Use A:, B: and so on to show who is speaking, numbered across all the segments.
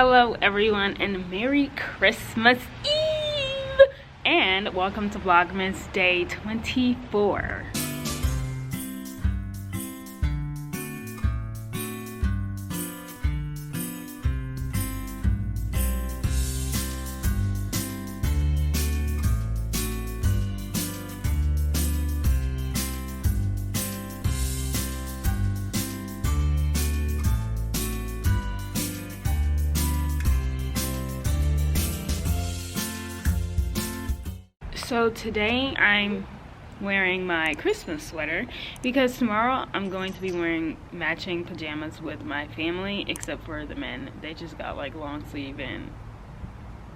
A: Hello everyone and Merry Christmas Eve and welcome to Vlogmas day 24. So today I'm wearing my Christmas sweater because tomorrow I'm going to be wearing matching pajamas with my family, except for the men. They just got like long sleeve and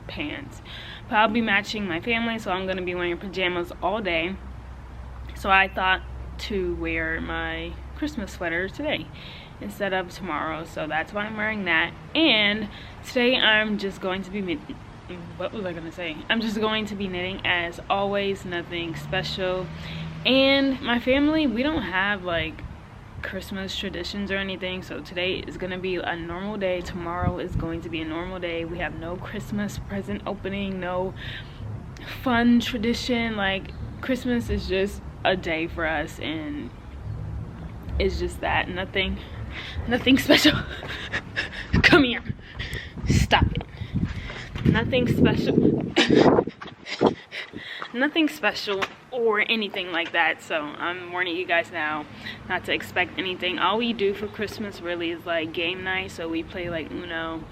A: pants. But I'll be matching my family, so I'm going to be wearing pajamas all day. So I thought to wear my Christmas sweater today instead of tomorrow. So that's why I'm wearing that. And today I'm just going to be I'm just going to be knitting as always, nothing special. And my family, we don't have like Christmas traditions or anything, so today is gonna be a normal day. Tomorrow is going to be a normal day. We have no Christmas present opening, no fun tradition. Like, Christmas is just a day for us, and it's just that. Nothing special. Come here, stop it. Nothing special or anything like that. So I'm warning you guys now not to expect anything. All we do for Christmas really is like game night, so we play like Uno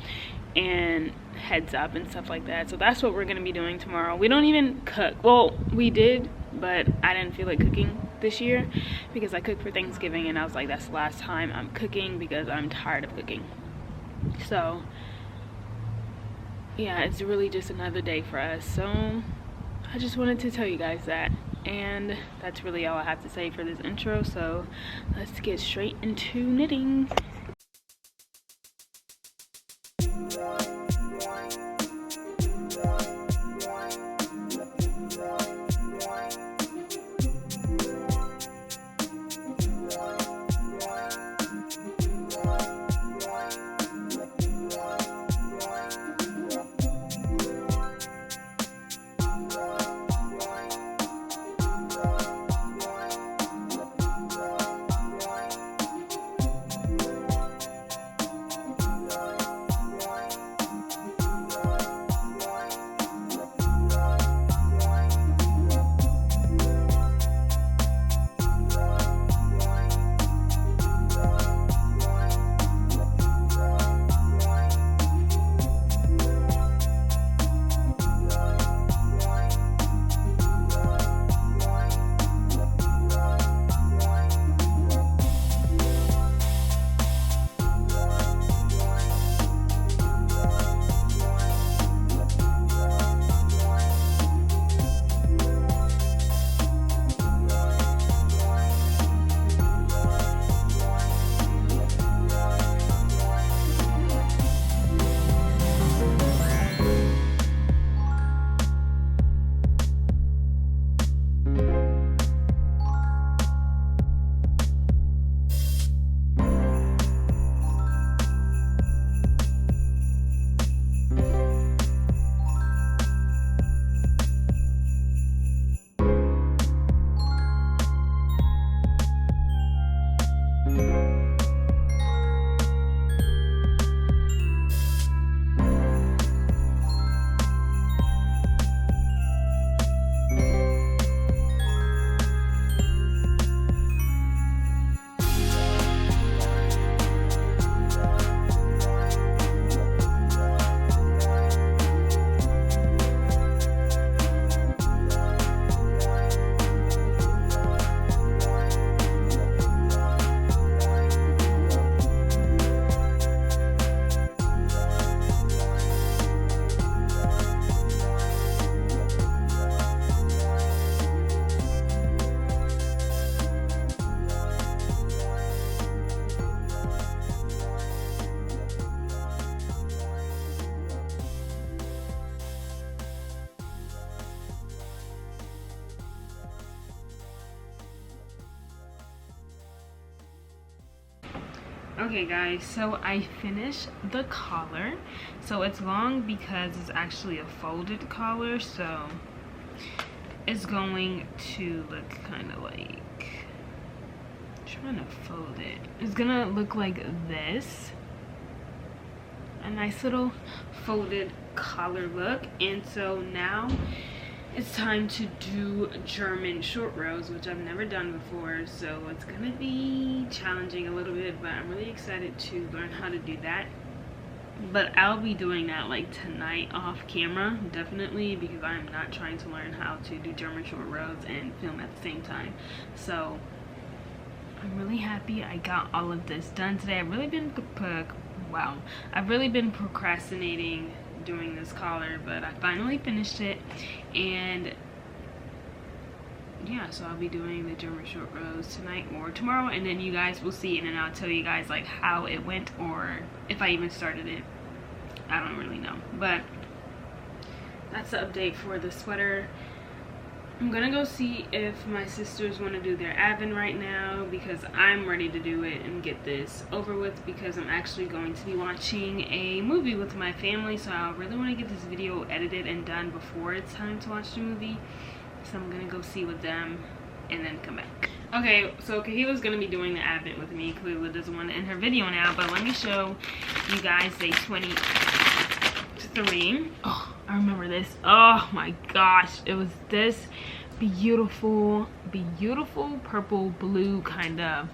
A: and Heads Up and stuff like that. So that's what we're gonna be doing tomorrow. We don't even cook. Well, we did, but I didn't feel like cooking this year because I cooked for Thanksgiving and I was like, that's the last time I'm cooking because I'm tired of cooking. So yeah, it's really just another day for us. So I just wanted to tell you guys that, and that's really all I have to say for this intro. So let's get straight into knitting. Okay guys, so I finished the collar. So it's long because it's actually a folded collar, so it's going to look kind of like, I'm trying to fold it. It's gonna look like this. A nice little folded collar look. And so now it's time to do German short rows, which I've never done before, so it's gonna be challenging a little bit, but I'm really excited to learn how to do that. But I'll be doing that like tonight off camera, definitely, because I'm not trying to learn how to do German short rows and film at the same time. So I'm really happy I got all of this done today. I've really been procrastinating doing this collar, but I finally finished it. And yeah, so I'll be doing the German short rows tonight or tomorrow, and then you guys will see, and then I'll tell you guys like how it went, or if I even started it. I don't really know, but that's the update for the sweater. I'm gonna go see if my sisters want to do their advent right now, because I'm ready to do it and get this over with, because I'm actually going to be watching a movie with my family, so I really want to get this video edited and done before it's time to watch the movie. So I'm gonna go see with them and then come back. Okay, so Kahila's gonna be doing the advent with me. Kahila doesn't want to end her video now, but let me show you guys day 23. Oh, I remember this. Oh my gosh, it was this beautiful purple blue kind of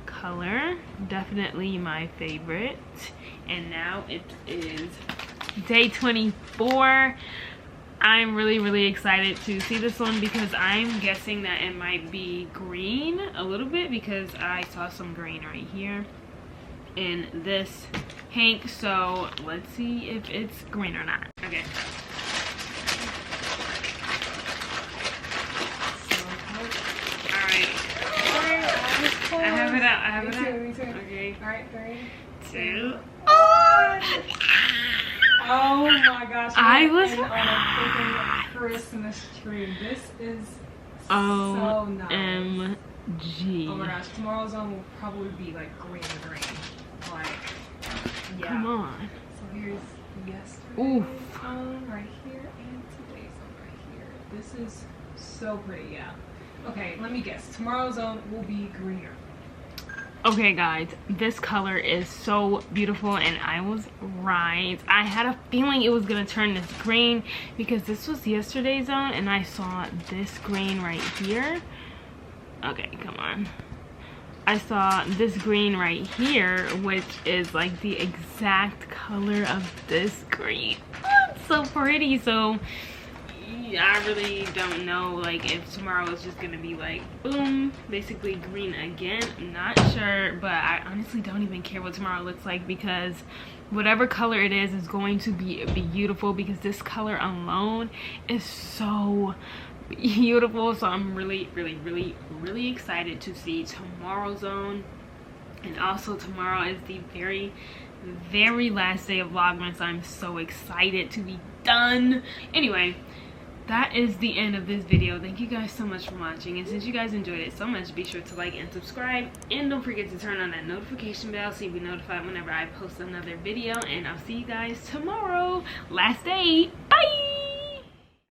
A: color. Definitely my favorite. And now it is day 24. I'm really excited to see this one, because I'm guessing that it might be green a little bit, because I saw some green right here in this pink. So let's see if it's green or not. Okay. I have it out. I have it out.
B: Me too.
A: Okay.
B: Alright, 3,
A: 2.
B: Oh my gosh.
A: I was
B: on a freaking Christmas tree. This is so nice.
A: OMG.
B: Oh my gosh. Tomorrow's one will probably be like green. Like, yeah.
A: Come on.
B: So here's yesterday's
A: Oof.
B: one right here and today's one right here. This is so pretty, yeah. Okay, let me guess. Tomorrow's own will be greener.
A: Okay guys, this color is so beautiful, and I was right. I had a feeling it was gonna turn this green, because this was yesterday's own and I saw this green right here. Okay, come on. I saw this green right here, which is like the exact color of this green. Oh, it's so pretty. So I really don't know, like, if tomorrow is just gonna be like boom, basically green again. I'm not sure, but I honestly don't even care what tomorrow looks like, because whatever color it is going to be beautiful, because this color alone is so beautiful. So I'm really excited to see tomorrow's own. And also tomorrow is the very last day of Vlogmas. I'm so excited to be done. Anyway, that is the end of this video. Thank you guys so much for watching, and since you guys enjoyed it so much, be sure to like and subscribe, and don't forget to turn on that notification bell so you'll be notified whenever I post another video. And I'll see you guys tomorrow. Last day. Bye.